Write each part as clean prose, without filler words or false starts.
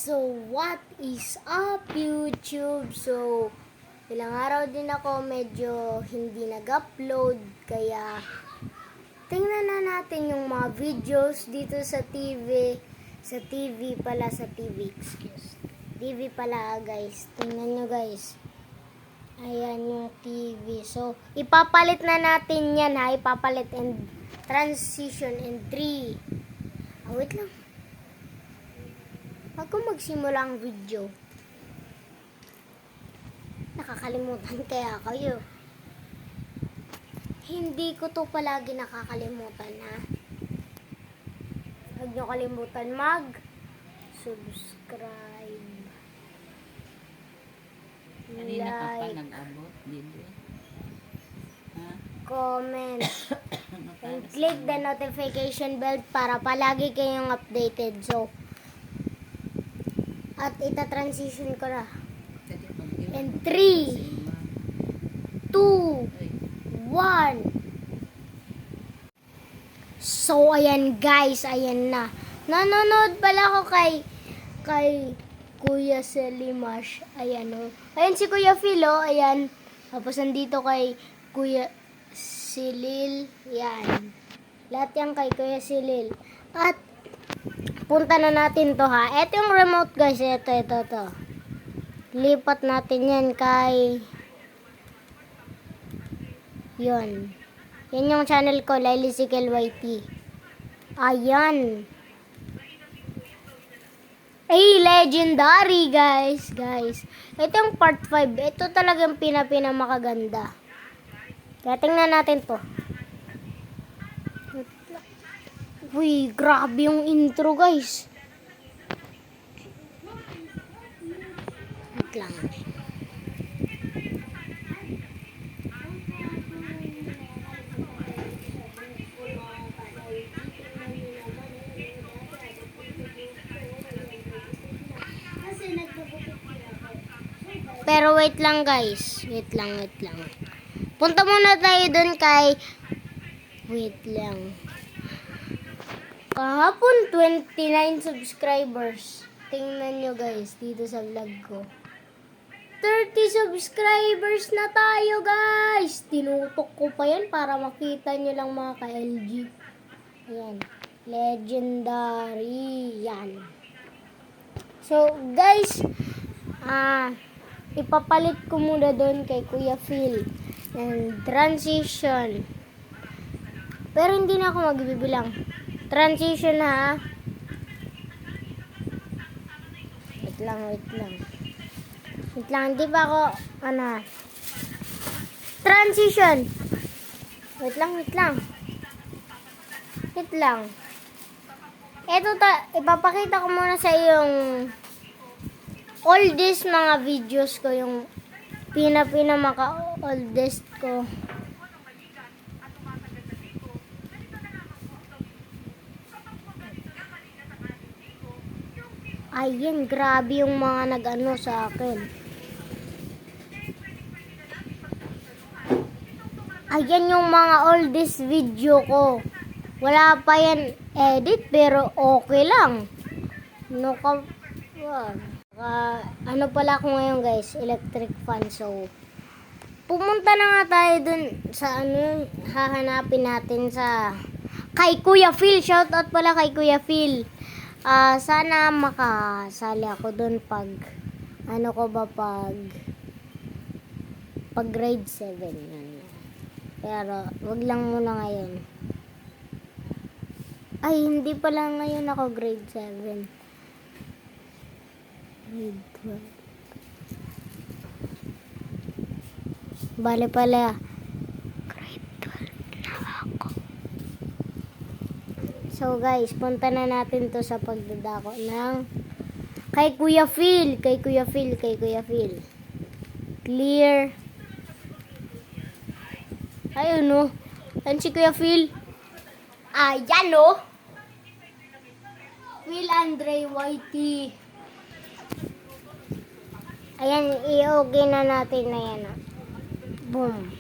So, what is up, YouTube? So, ilang araw din ako medyo hindi nag-upload. Kaya, tingnan na natin yung mga videos dito sa TV. Sa TV pala, sa TV, excuse. TV pala, guys. Tingnan nyo, guys. Ayan yung TV. So, ipapalit na natin yan, ha? Ipapalit and transition in 3. Wait lang. Bago magsimula ang video, nakakalimutan kaya kayo. Hindi ko to palagi nakakalimutan, ha? Huwag nyo kalimutan mag-subscribe. Kanina ka pa Like, nag-abot, video. Ha? comment, and click the notification bell para palagi kayong updated. So, at ita-transition ko na. And 3, 2, 1. So, ayan guys, ayan na. Nanonood pala ako kay Kuya Selimash. Ayan o. Ayan si Kuya Phil o. Ayan. Tapos nandito kay Kuya Silil. Yan. Lahat yan kay Kuya Silil. At punta na natin to, ha. Ito yung remote, guys. Ito. Lipat natin yan kay yun. Yan yung channel ko, Lylisical YT. Ayan. Ay, legendary, guys. Ito yung part 5. Ito talagang pinakamakaganda. Kaya tingnan natin to. Uy, grabe yung intro, guys. Wait lang. Pero wait lang, guys. Wait lang. Punta muna tayo dun kay... Wait lang. Kahapon, 29 subscribers. Tingnan nyo, guys, dito sa vlog ko. 30 subscribers na tayo, guys. Tinutok ko pa yan para makita nyo lang mga ka-LG. Ayan. Legendary. Yan. So, guys, ipapalit ko muna doon kay Kuya Phil. And transition. Pero hindi na ako magbibilang. Transition, ha. Wait lang. Hindi pa ako, transition. Wait lang. Ipapakita ko muna sa yung oldest mga videos ko, yung pinamaka-oldest ko. Ayan, grabe yung mga nag-ano sa akin. Ayan yung mga oldest video ko. Wala pa yan edit, pero okay lang. Ano pala ako ngayon, guys? Electric fan. So, pumunta na nga tayo dun sa hahanapin natin sa kay Kuya Phil. Shoutout pala kay Kuya Phil. Sana makasali ako dun pag grade 7. Pero wag lang muna ngayon. Ay, hindi pala ngayon ako grade 7. Grade 12. Bale pala grade 12 na ako. So guys, punta na natin to sa pagdadako ng kay Kuya Phil. Clear. Ayun, no. Ayan si Kuya Phil. Ayan, no. Phil Andre YT. Ayan, i-okay na natin na yan. Boom.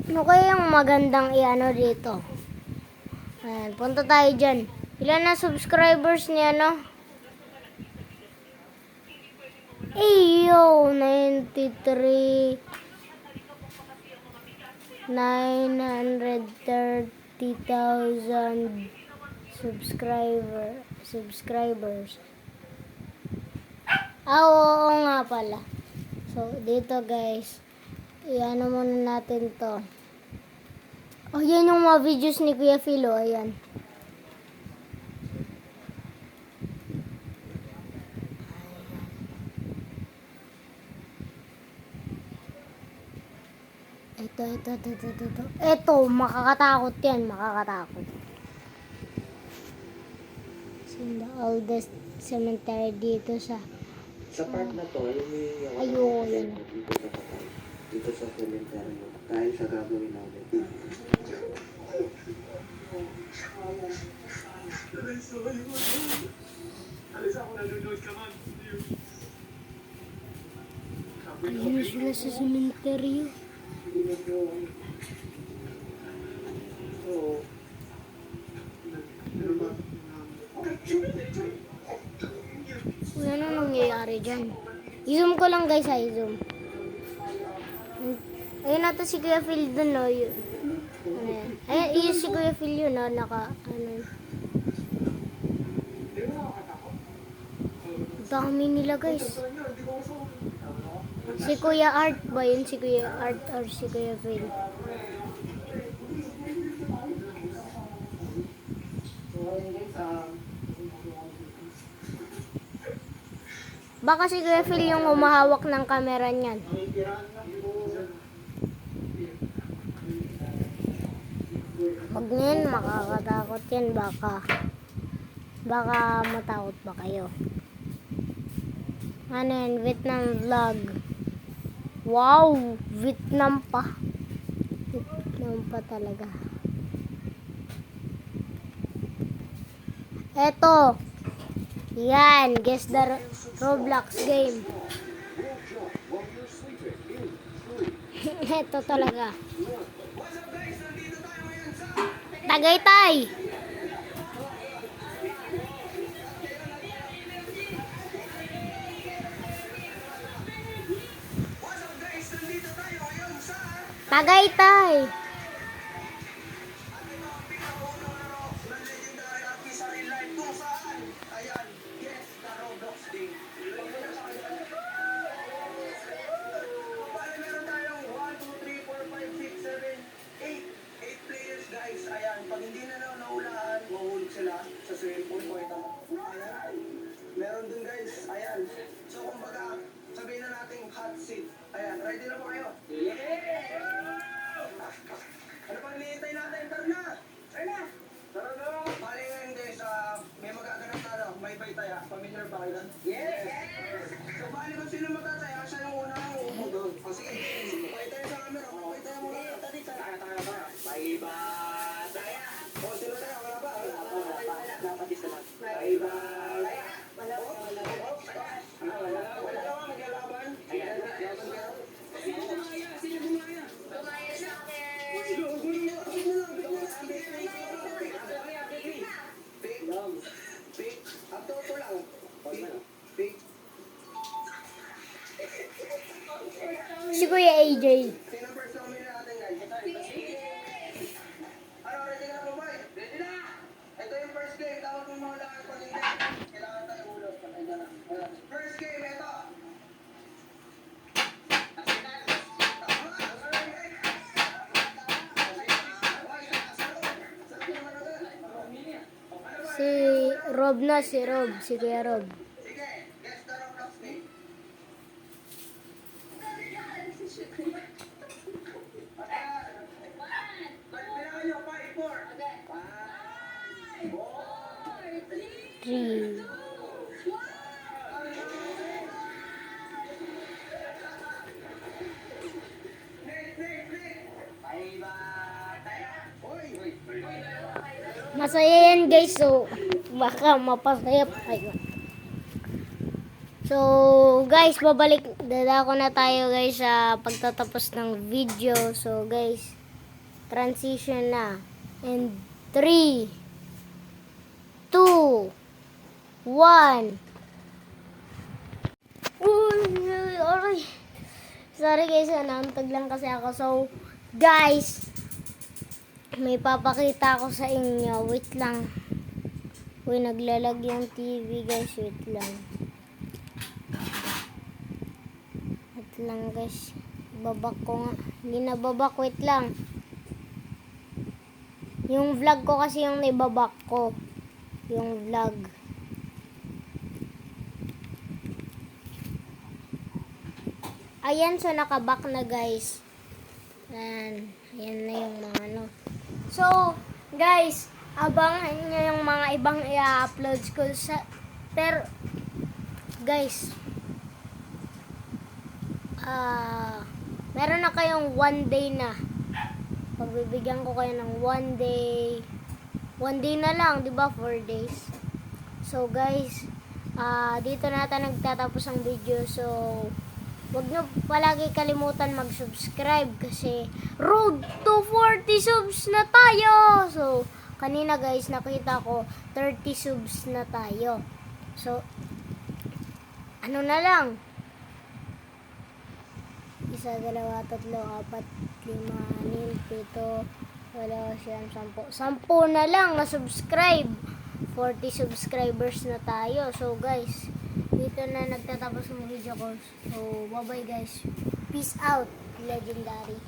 Ano kaya yung magandang dito? Ayan, punta tayo dyan. Ilan na subscribers niya, no? Eyo, 93. 930,000 subscribers. Oo nga pala. So, dito guys, i-ano muna natin to. Oh, yan yung mga videos ni Kuya Philo, ayan. Ito, makakatakot yan, makakatakot. It's in the oldest cemetery dito sa... Sa part na to, yung may Ayun, yun. dito sa cemetery dahil sa gagawin namin. Ayun sila sa cemetery. Uy, ano nangyayari dyan? I-zoom ko lang guys ha, i-zoom. Ayun na to si Kuya Phil dun, no? Yun. Ano yan? Ayun, yun si Kuya Phil yun, no? Dami nila guys. Si Kuya Art ba yun? Si Kuya Art or si Kuya Phil? Baka si Kuya Phil yung umahawak ng camera niyan. Huwag niyan, makakatakot yan. Baka matakot ba kayo? Ano yan? Vietnam vlog. Wow! Vietnam pa. Vietnam pa talaga. Eto. Yan. Guess the Roblox game. Eto talaga. Tagaytay. Tagaytay. Pag hindi na naulaan, mahulog sila sa swimming pool. Ayan. Meron dun guys. Ayan. So kumbaga, sabihin na natin hot seat. Ayan. Ready na po kayo? Ano pang hinihintay natin? Tara na! Tara na! Tara na! Bali ngayon guys, may magaganap na ano, may baytaya. Familiar ba kayo? Yes! So bali kung sino matataya, siya yung unang uupo doon. O sige, baytaya sa camera. Baytaya muna. Tara. Baytaya! O sino tayo? Wala ba? Dapat isa lang. Baytaya! Wala ba? Maglalaban? Ayan. Laban kayo? Sino bumaya? Bumaya sa akin! Pick. Ang toto lang. Pick. Si Kuya AJ. Sino first nominee natin guys? Ano, ready ka na ba? Ready na! Ito yung first game. Tawag mo mga lakas pag hindi. Kailangan tayo ulo. First game, ito. Si Rob na, si Kuya Rob. Sige, guess the Roblox name. Kailangan nyo, 5, 4. 3. Masaya yan guys, so baka mapasaya pa kayo. So guys, dadako na tayo guys sa pagtatapos ng video. So guys, transition na. And 3, 2, 2, 1. Uy, sorry guys, naantog lang kasi ako. So, guys, may papakita ako sa inyo. Wait lang. Uy, naglalag yung TV guys. Wait lang. Wait lang guys. Babak ko nga. Hindi na babak. Wait lang. Yung vlog ko kasi yung nibabak ko. Yung vlog. Ayan, so nakabak na guys. Ayan. Ayan na yung mga ano. So, guys, abangan nyo yung mga ibang i-uploads ko sa... Pero, guys, meron na kayong 1 day na. Pagbibigyan ko kayo ng 1 day. 1 day na lang, di ba? 4 days. So, guys, dito na tayo nagtatapos ang video. So, huwag nyo palagi kalimutan mag-subscribe kasi road to 40 subs na tayo. So, kanina guys, nakita ko 30 subs na tayo. So, ano na lang? 1, 2, 3, 4, 5, 6, 7, 8, 9, 10. 10 na lang na subscribe. 40 subscribers na tayo. So guys, dito na nagtatapos ang video ko. So bye bye guys. Peace out, legendary.